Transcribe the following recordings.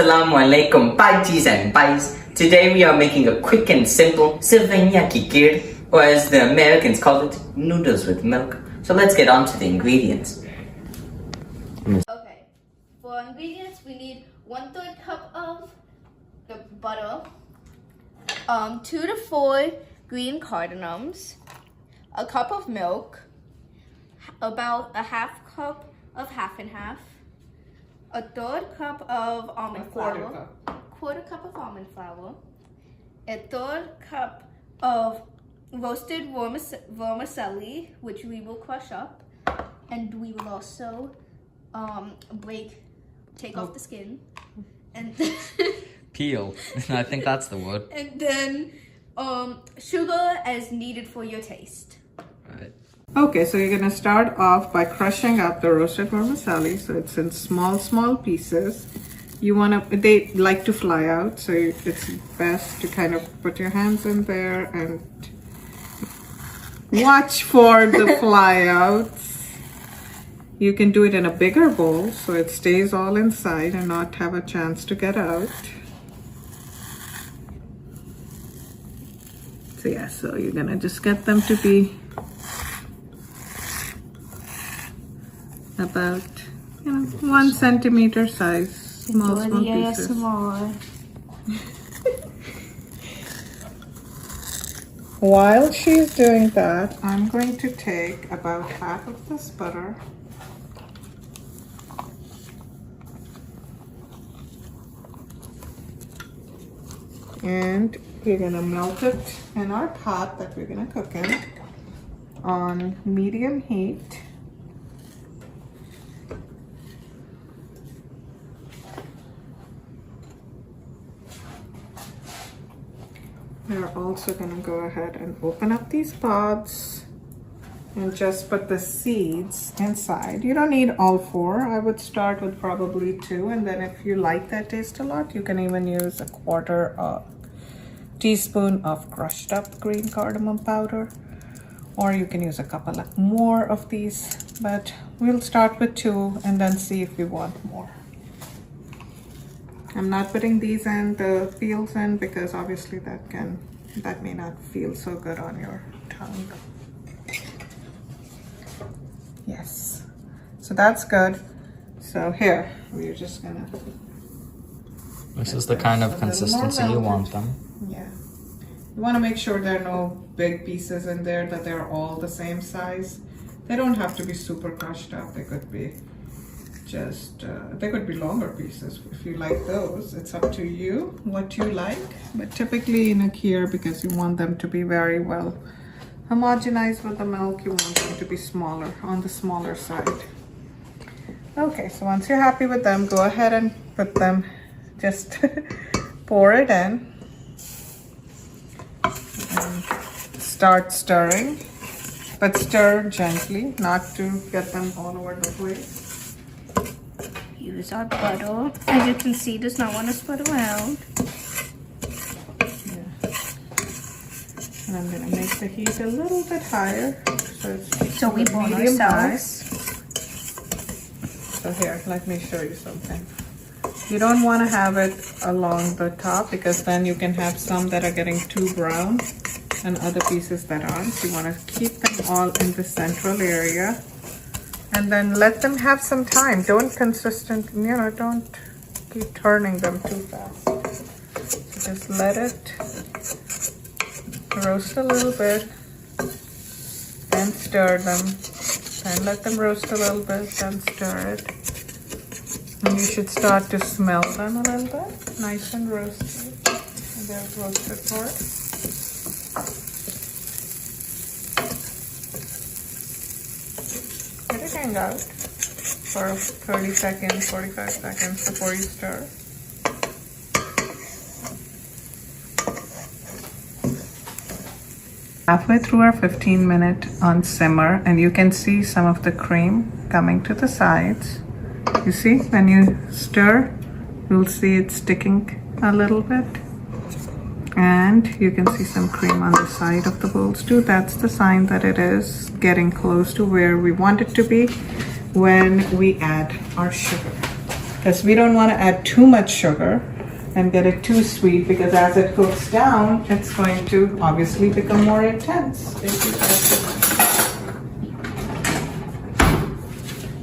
Assalamu alaikum, bhajis and bhais. Today we are making a quick and simple Saviayan Kheer, or as the Americans call it, noodles with milk. So let's get on to the ingredients. Okay, for ingredients we need 1/3 cup of the butter, 2 to 4 green cardamoms, a cup of milk, about a half cup of half and half, a third cup of almond flour, quarter cup of almond flour, a third cup of roasted vermicelli, which we will crush up, and we will also take off the skin, and Peel. I think that's the word. and then sugar as needed for your taste. Right. Okay, so you're gonna start off by crushing up the roasted vermicelli. So it's in small pieces. They like to fly out, so it's best to kind of put your hands in there and watch for the fly outs. You can do it in a bigger bowl so it stays all inside and not have a chance to get out. So yeah, so you're gonna just get them to be about 1 centimeter size, small pieces. While she's doing that, I'm going to take about half of this butter and we're gonna melt it in our pot that we're gonna cook in on medium heat. We're also going to go ahead and open up these pods and just put the seeds inside. You don't need all 4. I would start with probably 2, and then if you like that taste a lot, you can even use a 1/4 teaspoon of crushed up green cardamom powder, or you can use a couple more of these, but we'll start with 2 and then see if we want more. I'm not putting these in, the peels in, because obviously that may not feel so good on your tongue. Yes, so that's good. So here, we're just gonna... This is the kind of consistency you want them. Yeah. You want to make sure there are no big pieces in there, that they're all the same size. They don't have to be super crushed up. They could be they could be longer pieces if you like those. It's up to you what you like, but typically in a kheer, because you want them to be very well homogenized with the milk, you want them to be smaller, on the smaller side. Okay, so once you're happy with them, go ahead and put them, just pour it in and start stirring, but stir gently, not to get them all over the place. Use our butter. As you can see, does not want to spread around. Yeah. And I'm gonna make the heat a little bit higher, So we burn medium high. ourselves. So here, let me show you something. You don't want to have it along the top, because then you can have some that are getting too brown and other pieces that aren't. You want to keep them all in the central area. And then let them have some time. Don't don't keep turning them too fast. So just let it roast a little bit, then stir them, then let them roast a little bit, then stir it. And you should start to smell them a little bit, nice and roasted. And they're roasted part. Let it hang out for 30 seconds, 45 seconds before you stir. Halfway through our 15-minute on simmer, and you can see some of the cream coming to the sides. You see, when you stir, you'll see it sticking a little bit. And you can see some cream on the side of the bowls too. That's the sign that it is getting close to where we want it to be when we add our sugar. because we don't want to add too much sugar and get it too sweet, because as it cooks down, it's going to obviously become more intense.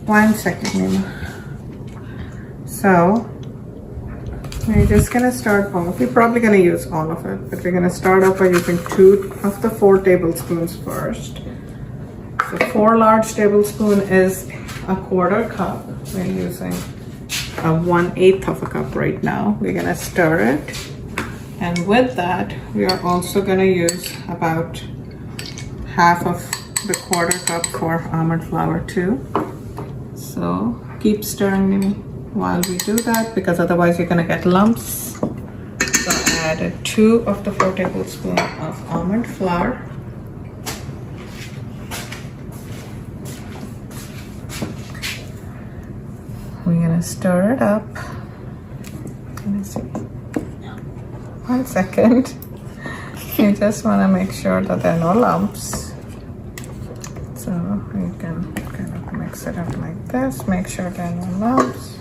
1 second, Mima. So we're just gonna start off. We're probably gonna use all of it, but we're gonna start off by using 2 of the 4 tablespoons first. So 4 large tablespoons is a 1/4 cup. We're using a 1/8 of a cup right now. We're gonna stir it, and with that, we are also gonna use about half of the 1/4 cup for almond flour too. So keep stirring me while we do that, because otherwise you're gonna get lumps. So I added 2 of the 4 tablespoons of almond flour. We're gonna stir it up. Let me see. 1 second. You just wanna make sure that there are no lumps. So you can kind of mix it up like this. Make sure there are no lumps.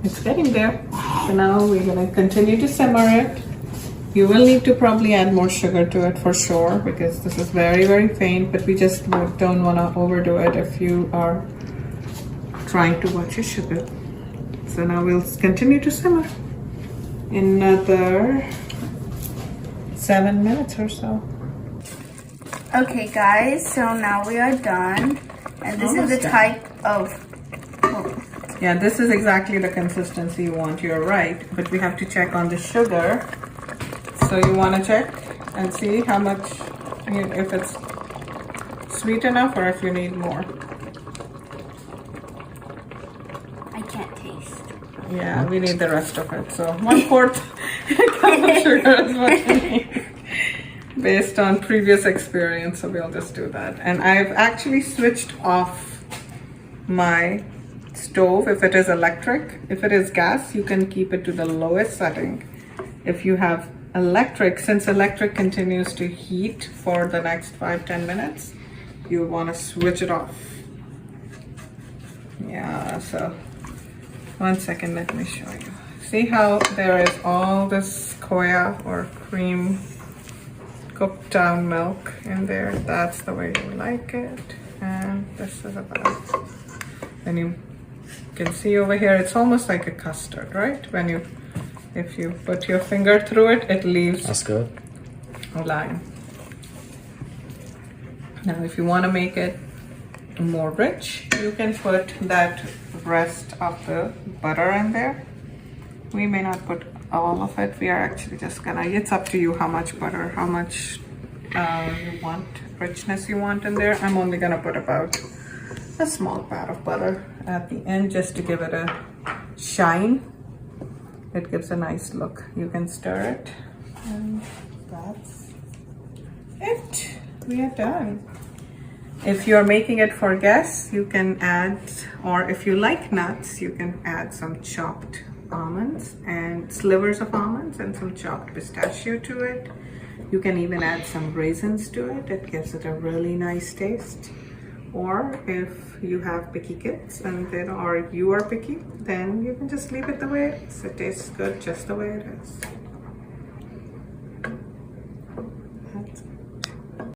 It's getting there. So now we're gonna continue to simmer it. You will need to probably add more sugar to it for sure, because this is very, very faint, but we just don't wanna overdo it if you are trying to watch your sugar. So now we'll continue to simmer. Another 7 minutes or so. Okay guys, so now we are done. And this is the type of... Yeah, this is exactly the consistency you want. You're right, but we have to check on the sugar. So you want to check and see how much, if it's sweet enough or if you need more. I can't taste. Yeah, we need the rest of it. So 1/4 cup of sugar is what you need, based on previous experience. So we'll just do that. And I've actually switched off my stove if it is electric. If it is gas, you can keep it to the lowest setting. If you have electric, since electric continues to heat for the next 5-10 minutes, you want to switch it off. Yeah, so 1 second, let me show you. See how there is all this koya or cream cooked down milk in there? That's the way you like it. And this is about, when you can see over here, it's almost like a custard, right? When you, if you put your finger through it, it leaves That's good. a line. Now if you want to make it more rich, you can put that rest of the butter in there. We may not put all of it. We are actually just gonna, it's up to you how much butter, how much you want, richness you want in there. I'm only gonna put about a small pat of butter at the end just to give it a shine. It gives a nice look. You can stir it, and that's it. We are done. If you're making it for guests, you can add, or if you like nuts, you can add some chopped almonds and slivers of almonds and some chopped pistachio to it. You can even add some raisins to it. It gives it a really nice taste. Or if you have picky kids and then, or you are picky, then you can just leave it the way it is. It tastes good just the way it is.